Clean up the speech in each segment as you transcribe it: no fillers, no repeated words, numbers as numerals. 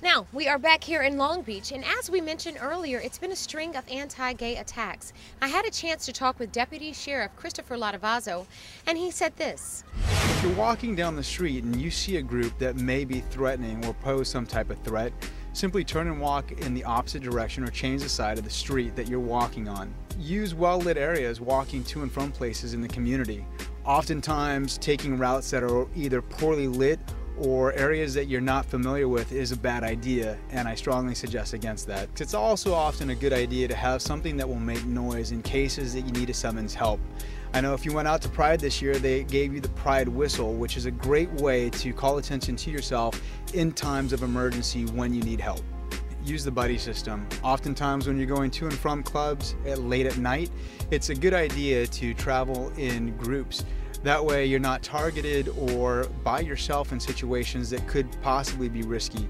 Now, we are back here in Long Beach, and as we mentioned earlier, it's been a string of anti-gay attacks. I had a chance to talk with Deputy Sheriff Christopher Latavazo, and he said this. If you're walking down the street and you see a group that may be threatening or pose some type of threat, simply turn and walk in the opposite direction or change the side of the street that you're walking on. Use well-lit areas walking to and from places in the community. Oftentimes, taking routes that are either poorly lit or areas that you're not familiar with is a bad idea, and I strongly suggest against that. It's also often a good idea to have something that will make noise in cases that you need to summons help. I know if you went out to Pride this year, they gave you the Pride whistle, which is a great way to call attention to yourself in times of emergency when you need help. Use the buddy system. Oftentimes when you're going to and from clubs late at night, it's a good idea to travel in groups. That way you're not targeted or by yourself in situations that could possibly be risky.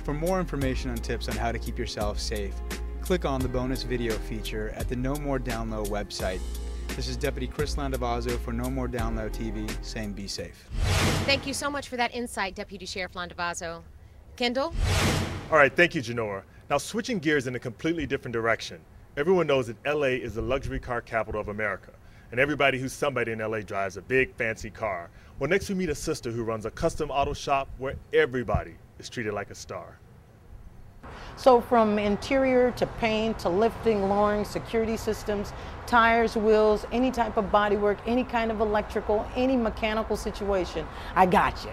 For more information and tips on how to keep yourself safe, click on the bonus video feature at the NoMoreDownLow website. This is Deputy Chris Landavazo for NoMoreDownLow.TV saying be safe. Thank you so much for that insight, Deputy Sheriff Landavazo. Kendall? All right, thank you, Janora. Now switching gears in a completely different direction. Everyone knows that LA is the luxury car capital of America. And everybody who's somebody in LA drives a big fancy car. Well, next we meet a sister who runs a custom auto shop where everybody is treated like a star. So from interior to paint to lifting, lowering, security systems, tires, wheels, any type of bodywork, any kind of electrical, any mechanical situation, I got you.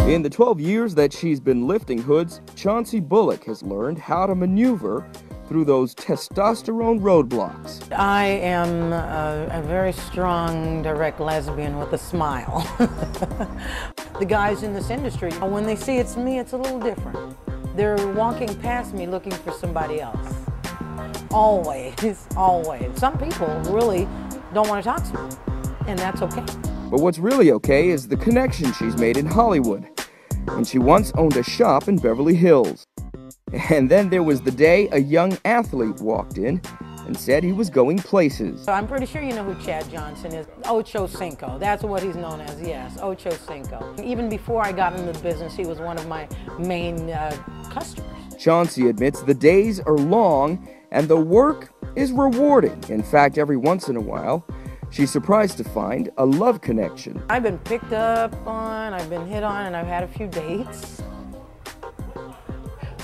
In the 12 years that she's been lifting hoods, Chauncey Bullock has learned how to maneuver through those testosterone roadblocks. I am a very strong, direct lesbian with a smile. The guys in this industry, when they see it's me, it's a little different. They're walking past me looking for somebody else. Always, always. Some people really don't want to talk to me, and that's okay. But what's really okay is the connection she's made in Hollywood. And she once owned a shop in Beverly Hills. And then there was the day a young athlete walked in and said he was going places. So I'm pretty sure you know who Chad Johnson is. Ocho Cinco, that's what he's known as, yes, Ocho Cinco. Even before I got into the business, he was one of my main customers. Chauncey admits the days are long and the work is rewarding. In fact, every once in a while, she's surprised to find a love connection. I've been picked up on, I've been hit on, and I've had a few dates.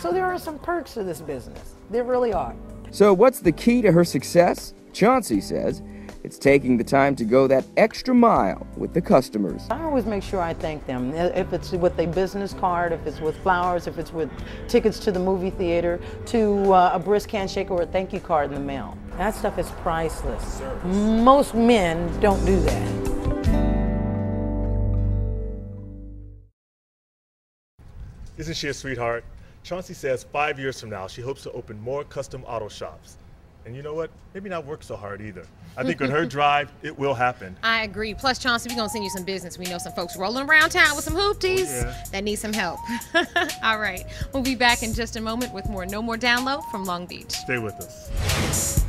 So there are some perks to this business. There really are. So what's the key to her success? Chauncey says it's taking the time to go that extra mile with the customers. I always make sure I thank them. If it's with a business card, if it's with flowers, if it's with tickets to the movie theater, to a brisk handshake or a thank you card in the mail. That stuff is priceless. Most men don't do that. Isn't she a sweetheart? Chauncey says 5 years from now, she hopes to open more custom auto shops. And you know what? Maybe not work so hard either. I think with her drive, it will happen. I agree. Plus, Chauncey, we're going to send you some business. We know some folks rolling around town with some hoopties that need some help. All right. We'll be back in just a moment with more No More Down Low from Long Beach. Stay with us.